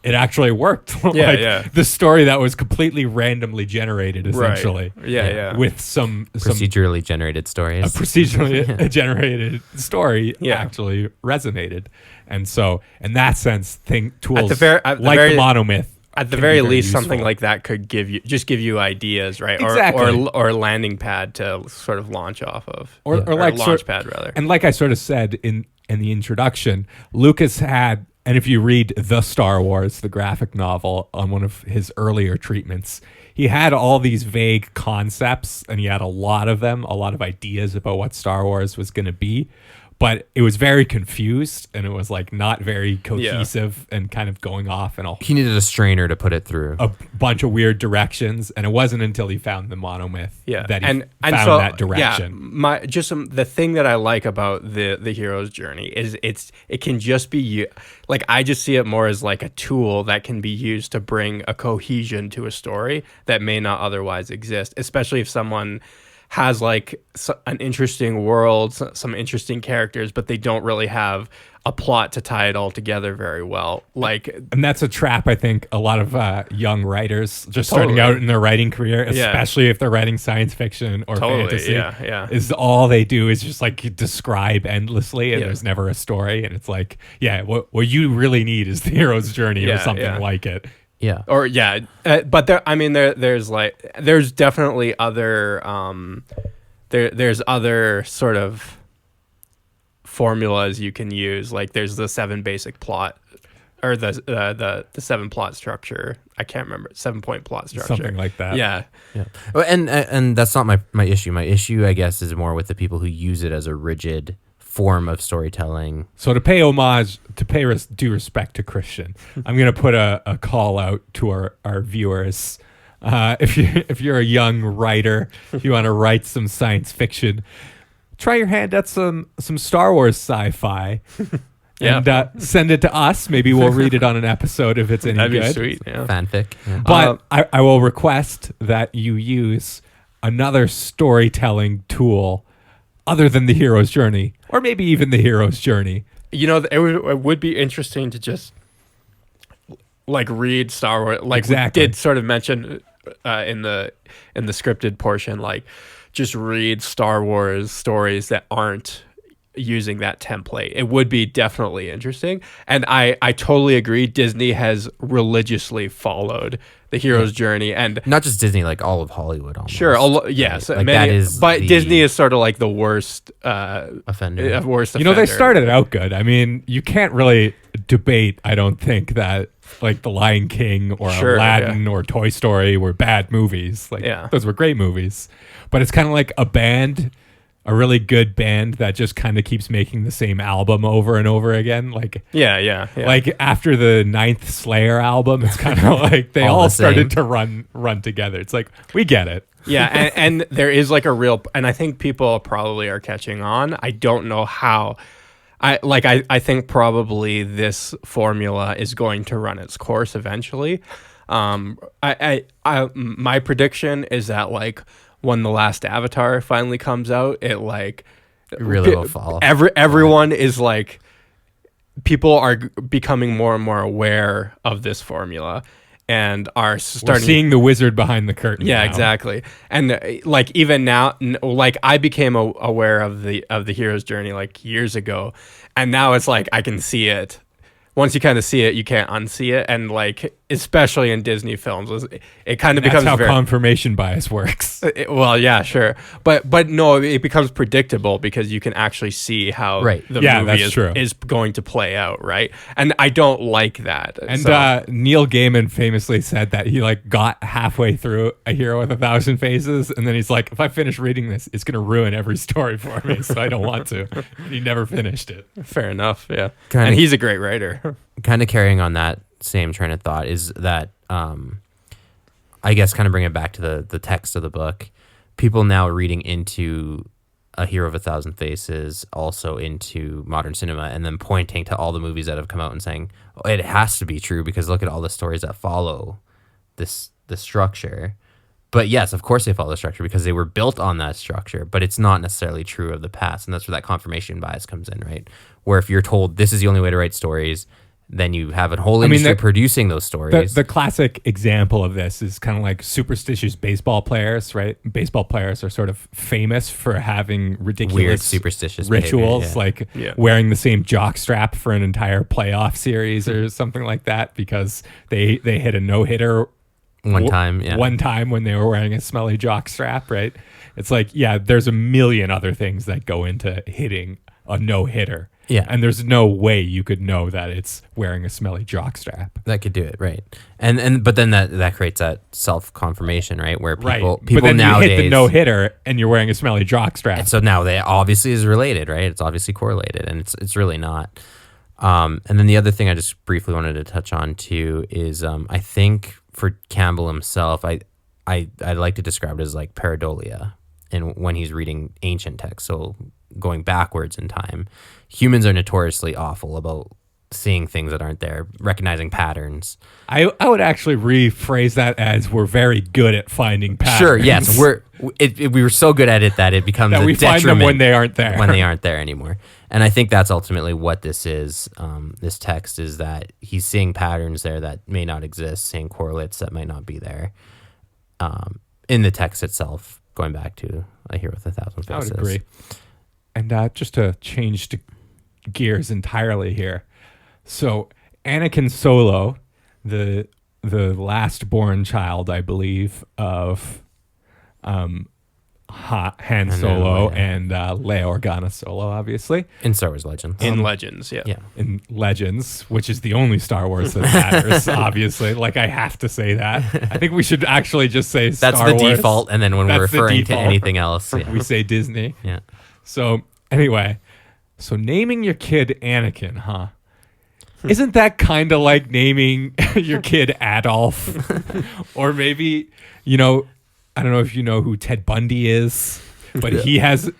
it actually worked. The story that was completely randomly generated, essentially. Right. With some procedurally generated stories. A procedurally generated story actually resonated. And so, in that sense, tools like the monomyth. At the very least, something like that could give you ideas, right? Exactly. Or a landing pad to sort of launch off of. Or like a launch pad, rather. And like I sort of said in the introduction, Lucas had. And if you read The Star Wars, the graphic novel, on one of his earlier treatments, he had all these vague concepts, and he had a lot of them, a lot of ideas about what Star Wars was going to be. But it was very confused, and it was like not very cohesive and kind of going off in he needed a strainer to put it through a bunch of weird directions. And it wasn't until he found the monomyth that he found that direction. The thing that I like about the hero's journey is it can just be like, I just see it more as like a tool that can be used to bring a cohesion to a story that may not otherwise exist, especially if someone has like an interesting world, some interesting characters, but they don't really have a plot to tie it all together very well. And that's a trap, I think, a lot of young writers just starting out in their writing career, especially if they're writing science fiction or fantasy, is all they do is just like describe endlessly, and there's never a story. And it's like, what you really need is the hero's journey or something like it. Yeah. Or but there's definitely other there's other sort of formulas you can use. Like there's the 7 basic plot, or the 7 plot structure. I can't remember, 7-point plot structure, something like that. Yeah. Well, and that's not my issue. My issue, I guess, is more with the people who use it as a rigid form of storytelling. So to pay due respect to Christian, I'm going to put a call out to our viewers. If you're a young writer, if you want to write some science fiction, try your hand at some Star Wars sci-fi. And send it to us. Maybe we'll read it on an episode if it's any That'd good. Be sweet. Yeah. Fanfic. Yeah. But I will request that you use another storytelling tool other than the hero's journey, or maybe even the hero's journey. It would be interesting to just like read Star Wars, like exactly. we did sort of mention in the scripted portion, like just read Star Wars stories that aren't using that template. It would be definitely interesting. And I totally agree. Disney has religiously followed the hero's journey, and not just Disney, like all of Hollywood almost. Sure, yes. Like that is but Disney is sort of like the worst offender. They started out good. I mean, you can't really debate, I don't think, that like The Lion King or Aladdin or Toy Story were bad movies. Those were great movies. But it's kind of like a band, a really good band that just kind of keeps making the same album over and over again. Like after the 9th Slayer album, it's kind of like they all started to run together. It's like, we get it. Yeah, and there is like a real, and I think people probably are catching on. I don't know how. I think probably this formula is going to run its course eventually. My prediction is that like when the last Avatar finally comes out, it really will fall. Everyone is like, people are becoming more and more aware of this formula and are starting seeing the wizard behind the curtain. Yeah, now. exactly. And like even now, like I became aware of the hero's journey like years ago, and now it's like I can see it. Once you kind of see it, you can't unsee it, and like especially in Disney films, it kind of becomes how confirmation bias works. Well, yeah, sure, but no, it becomes predictable because you can actually see how the movie is going to play out, right? And I don't like that. And Neil Gaiman famously said that he like got halfway through A Hero with a Thousand Faces, and then he's like, if I finish reading this, it's gonna ruin every story for me, so I don't want to. And he never finished it. Fair enough, yeah. And he's a great writer. Kind of carrying on that same train of thought is that I guess kind of bring it back to the text of the book. People now reading into A Hero of a Thousand Faces, also into modern cinema, and then pointing to all the movies that have come out and saying, oh, it has to be true because look at all the stories that follow this structure. But yes, of course they follow the structure because they were built on that structure, but it's not necessarily true of the past. And that's where that confirmation bias comes in, right? Where if you're told this is the only way to write stories, then you have a whole industry producing those stories. The classic example of this is kind of like superstitious baseball players, right? Baseball players are sort of famous for having ridiculous, weird, superstitious rituals, behavior, wearing the same jock strap for an entire playoff series or something like that because they hit a no-hitter one time when they were wearing a smelly jock strap, right? It's like, yeah, there's a million other things that go into hitting a no-hitter. Yeah. And there's no way you could know that it's wearing a smelly jock strap. That could do it, right? But then that creates that self-confirmation, right? Where people but then nowadays you hit the no-hitter and you're wearing a smelly jock strap. And so now they obviously is related, right? It's obviously correlated, and it's really not. And then the other thing I just briefly wanted to touch on too is I think for Campbell himself, I like to describe it as like pareidolia, and when he's reading ancient texts, so going backwards in time, humans are notoriously awful about seeing things that aren't there, recognizing patterns. I would actually rephrase that as we're very good at finding patterns. Sure, yes, we were so good at it that it becomes that a we detriment find them when they aren't there. When they aren't there anymore. And I think that's ultimately what this is. This text is that he's seeing patterns there that may not exist, seeing correlates that might not be there in the text itself, going back to A Hero with a Thousand Faces. I would agree. And just to change gears entirely here. So Anakin Solo, the last born child, I believe, of Han Solo and Leia Organa Solo, obviously. In Star Wars Legends. In Legends, yeah. In Legends, which is the only Star Wars that matters, obviously. Like, I have to say that. I think we should actually just say Star Wars. That's the default, and then when we're referring to anything else, we say Disney. Yeah. So, anyway, naming your kid Anakin, huh? Isn't that kind of like naming your kid Adolf? Or maybe, I don't know if you know who Ted Bundy is, but he has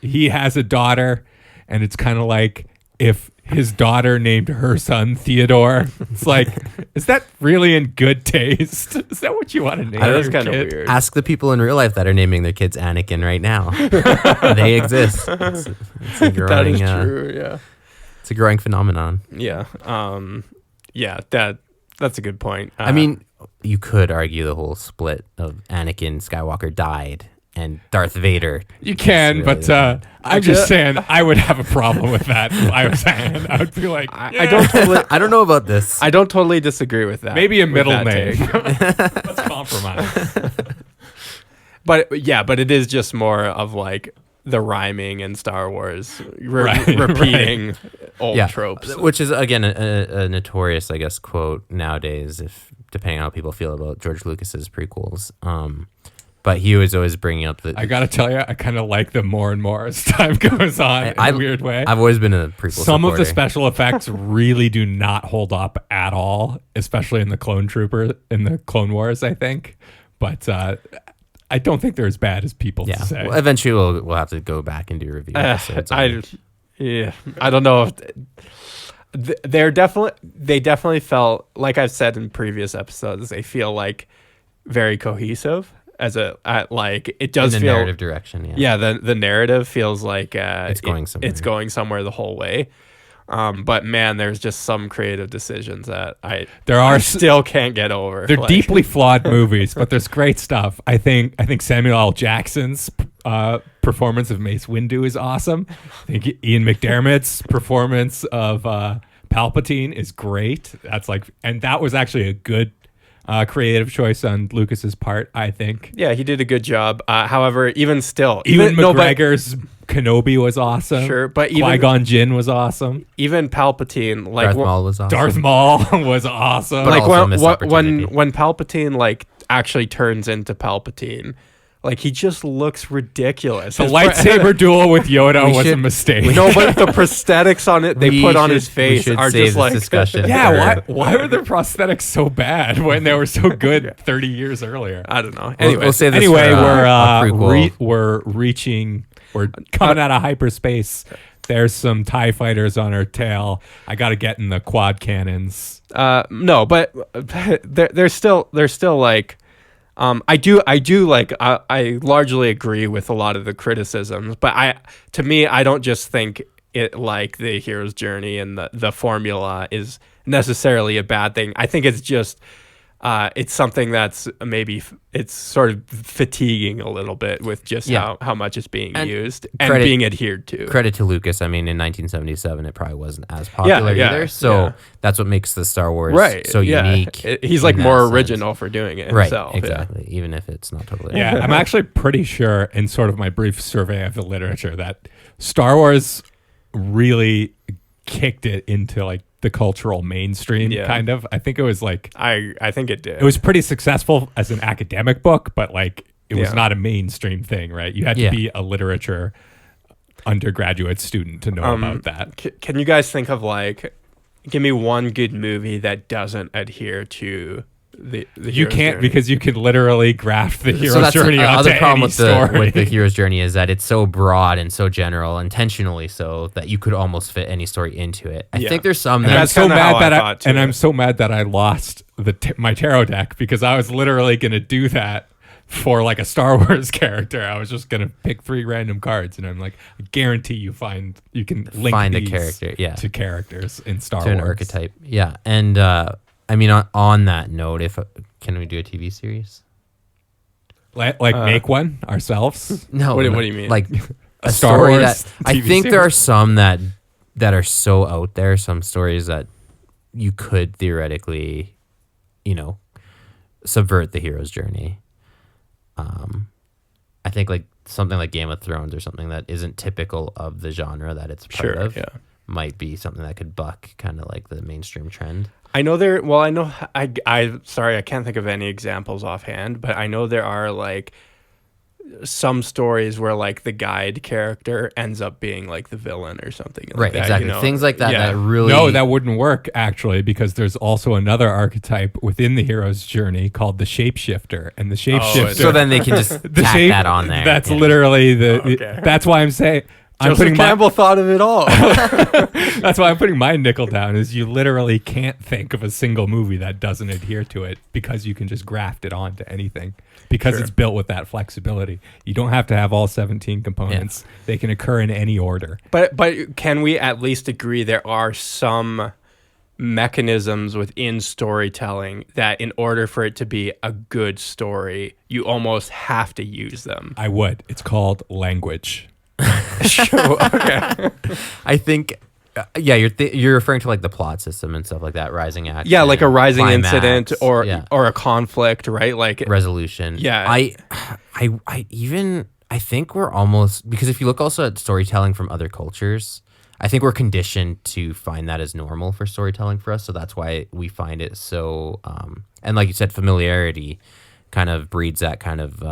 a daughter, and it's kind of like if his daughter named her son Theodore. It's like, is that really in good taste? Is that what you want to name? That's kind of weird. Ask the people in real life that are naming their kids Anakin right now. They exist. It's a growing, that is true. Yeah, it's a growing phenomenon. Yeah. That's a good point. I mean, you could argue the whole split of Anakin Skywalker died and Darth Vader. You can, really but I'm just saying I would have a problem with that if I was Anakin. I would be like, I don't know about this. I don't totally disagree with that. Maybe a middle name. Let's compromise. But it is just more of like the rhyming in Star Wars, repeating old tropes, which is again a notorious, I guess, quote nowadays, if depending on how people feel about George Lucas's prequels. But he was always bringing up the. I gotta tell you, I kind of like them more and more as time goes on. In a weird way, I've always been a prequel. Some supporter. of the special effects really do not hold up at all, especially in the Clone Wars, I think. But I don't think they're as bad as people say. Well, eventually we'll have to go back and do review episodes. I don't know if they definitely felt, like I've said in previous episodes, they feel like very cohesive like it does in the feel narrative direction. the narrative feels like it's going somewhere. It's going somewhere the whole way. But man, there's just some creative decisions that I still can't get over. They're deeply flawed movies, but there's great stuff. I think Samuel L. Jackson's performance of Mace Windu is awesome. I think Ian McDermott's performance of Palpatine is great. And that was actually a good creative choice on Lucas's part, I think. Yeah, he did a good job. However, even still, McGregor's Kenobi was awesome. Sure, but Qui-Gon Jinn was awesome. Even Palpatine, like Darth Maul was awesome. Darth Maul was awesome. But like when Palpatine like actually turns into Palpatine, like he just looks ridiculous. The lightsaber duel with Yoda was a mistake. No, but the prosthetics on it they put on his face are just like discussion. Yeah, why were the prosthetics so bad when they were so good 30 years earlier? I don't know. We'll say this we're coming out of hyperspace. There's some TIE fighters on our tail. I got to get in the quad cannons. No, but they're still like. I largely agree with a lot of the criticisms, but I don't just think it like the hero's journey and the formula is necessarily a bad thing. I think it's just it's something that's maybe it's sort of fatiguing a little bit with just how much it's being used and being adhered to. Credit to Lucas. I mean, in 1977, it probably wasn't as popular either. So that's what makes the Star Wars so unique. He's like more original for doing it himself. Right, exactly. Even if it's not totally. Yeah, I'm actually pretty sure in sort of my brief survey of the literature that Star Wars really kicked it into like the cultural mainstream kind of. I think it was like I think it did. It was pretty successful as an academic book, but like it was not a mainstream thing, right? You had to be a literature undergraduate student to know about that. Can you guys think of like give me one good movie that doesn't adhere to the you can't journey? Because you can literally graft the hero's journey onto other problem any with the hero's journey is that it's so broad and so general, intentionally so, that you could almost fit any story into it. I think there's some I'm so mad that I lost my tarot deck because I was literally going to do that for like a Star Wars character. I was just going to pick 3 random cards and I'm like, I guarantee you can link a these character to characters in Star to Wars. An archetype. Yeah. And I mean, on that note, can we do a TV series? Like make one ourselves? No. What do you mean? Like a Star story Wars that I think series? there are some that are so out there. Some stories that you could theoretically, subvert the hero's journey. I think like something like Game of Thrones or something that isn't typical of the genre that it's part of. Might be something that could buck kind of like the mainstream trend. I sorry, I can't think of any examples offhand, but I know there are like some stories where like the guide character ends up being like the villain or something. Right, like exactly. that, Things like that that really... No, that wouldn't work actually, because there's also another archetype within the hero's journey called the shapeshifter, and the shapeshifter... so then they can just tack that on there. That's literally that's why I'm saying... Joseph Campbell thought of it all. That's why I'm putting my nickel down, is you literally can't think of a single movie that doesn't adhere to it because you can just graft it onto anything because it's built with that flexibility. You don't have to have all 17 components. Yeah. They can occur in any order. But can we at least agree there are some mechanisms within storytelling that in order for it to be a good story, you almost have to use them? I would. It's called language. Sure. Okay. I think, you're referring to like the plot system and stuff like that, rising action. Yeah, like a rising climax, incident or a conflict, right? Like resolution. Yeah. I think we're almost, because if you look also at storytelling from other cultures, I think we're conditioned to find that as normal for storytelling for us. So that's why we find it so, and like you said, familiarity kind of breeds that kind of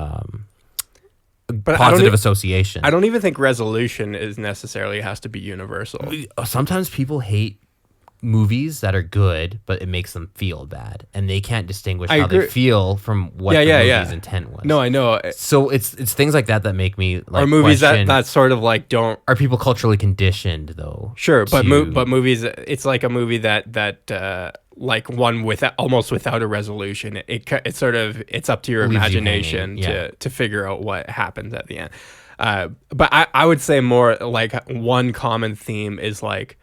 positive association. I don't even think resolution is necessarily has to be universal. Sometimes people hate movies that are good, but it makes them feel bad, and they can't distinguish I how agree. they feel from what the movie's intent was. No, I know. So it's things like that make me like Or movies question, that sort of like don't. are people culturally conditioned though? Sure, but to- but movies, it's like a movie that like one almost without a resolution. It's sort of, it's up to your Leaves you imagination hanging, to figure out what happens at the end. But I would say more like one common theme is like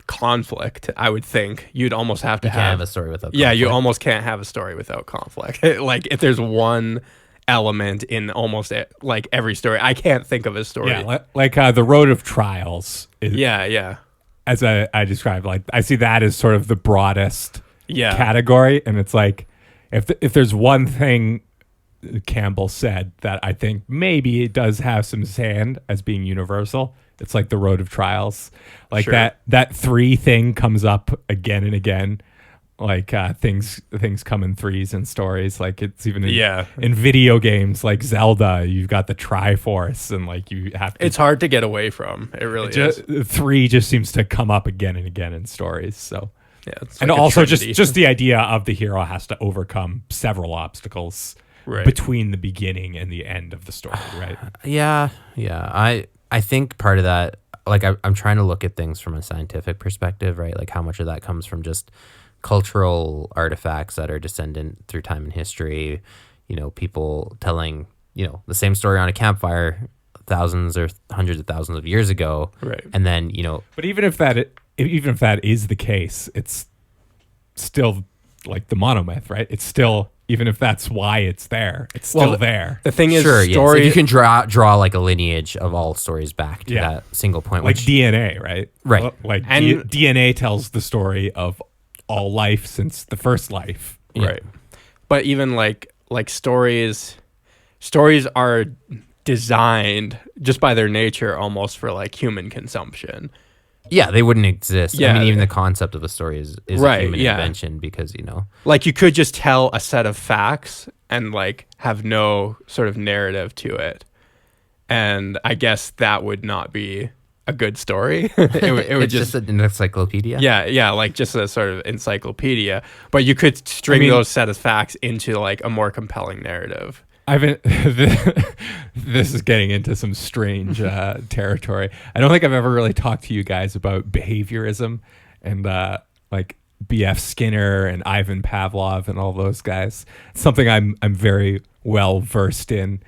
conflict. I would think you'd almost have to can't have a story without Yeah, you conflict. almost can't have a story without conflict. Like if there's one element in almost like every story, I can't think of a story. Yeah, like the Road of Trials. Yeah. As I described, like I see that as sort of the broadest Yeah. category, and it's like if there's one thing Campbell said that I think maybe it does have some sand as being universal, it's like the Road of Trials. Like Sure. that 3 thing comes up again and again. Like things come in 3s in stories. Like it's even in video games like Zelda, you've got the Triforce, and like you have to. It's hard to get away from. It really is. 3 just seems to come up again and again in stories. So Yeah, it's and like a also trinity. just the idea of the hero has to overcome several obstacles Right. between the beginning and the end of the story, right? Yeah. I think part of that, like I'm trying to look at things from a scientific perspective, right? Like how much of that comes from just cultural artifacts that are descendant through time and history, people telling, the same story on a campfire thousands or hundreds of thousands of years ago. Right. And then, But even if that is the case, it's still like the monomyth, right? It's still, even if that's why it's there, it's still there. The thing is, sure, yes. story. If you can draw like a lineage of all stories back to Yeah. that single point, Like which DNA, right? Right. Like And- DNA tells the story of all life since the first life. Right. But even like stories are designed just by their nature almost for like human consumption. yeah, they wouldn't exist. Yeah. I mean, even the concept of a story is Right, a human yeah. invention because, Like you could just tell a set of facts and like have no sort of narrative to it. And I guess that would not be a good story. it would it's just an encyclopedia. Yeah, like just a sort of encyclopedia. But you could string those set of facts into like a more compelling narrative. This is getting into some strange territory. I don't think I've ever really talked to you guys about behaviorism and like B.F. Skinner and Ivan Pavlov and all those guys. It's something I'm very well versed in,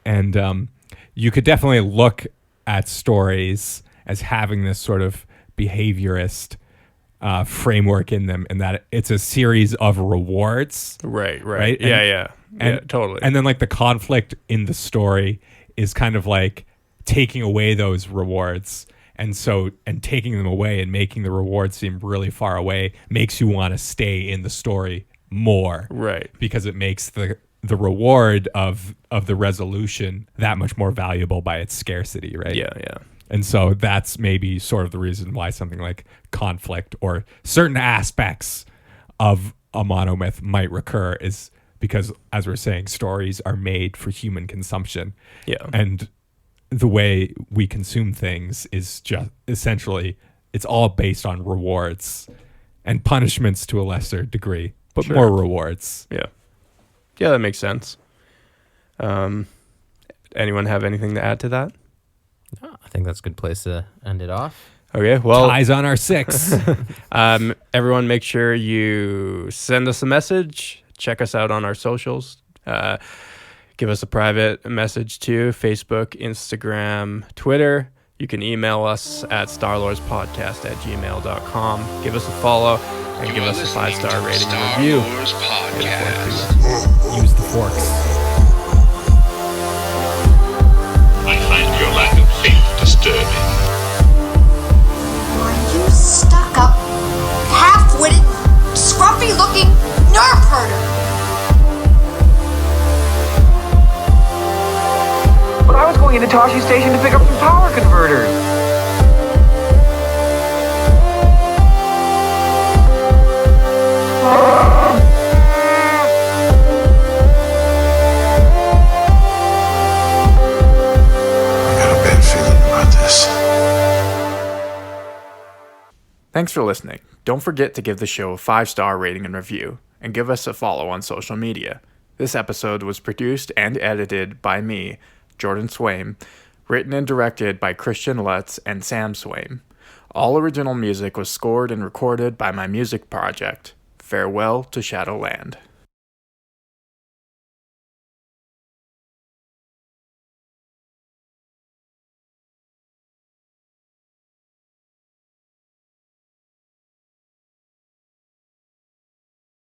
and you could definitely look at stories as having this sort of behaviorist framework in them, and that it's a series of rewards. Right. Right? Yeah, And totally. And then like the conflict in the story is kind of like taking away those rewards. And taking them away and making the rewards seem really far away makes you want to stay in the story more. Right. Because it makes the reward of the resolution that much more valuable by its scarcity, right? Yeah. And so that's maybe sort of the reason why something like conflict or certain aspects of a monomyth might recur, is because, as we're saying, stories are made for human consumption. Yeah. And the way we consume things is just essentially, it's all based on rewards and punishments to a lesser degree, but Sure. more rewards. Yeah, that makes sense. Anyone have anything to add to that? I think that's a good place to end it off. Okay, well, Eyes on our 6. everyone make sure you send us a message. Check us out on our socials. Give us a private message too. Facebook, Instagram, Twitter. You can email us at starlordspodcast@gmail.com. Give us a follow and give us a 5-star rating and review. Wars Podcast. Use the forks. I find your lack of faith disturbing. Are you stuck up, half-witted, scruffy-looking nerf herder? But I was going into Toshi Station to pick up some power converters. I got a bad feeling about this. Thanks for listening. Don't forget to give the show a 5-star rating and review, and give us a follow on social media. This episode was produced and edited by me, Jordan Swaim, written and directed by Christian Lutz and Sam Swaim. All original music was scored and recorded by my music project, Farewell to Shadowland.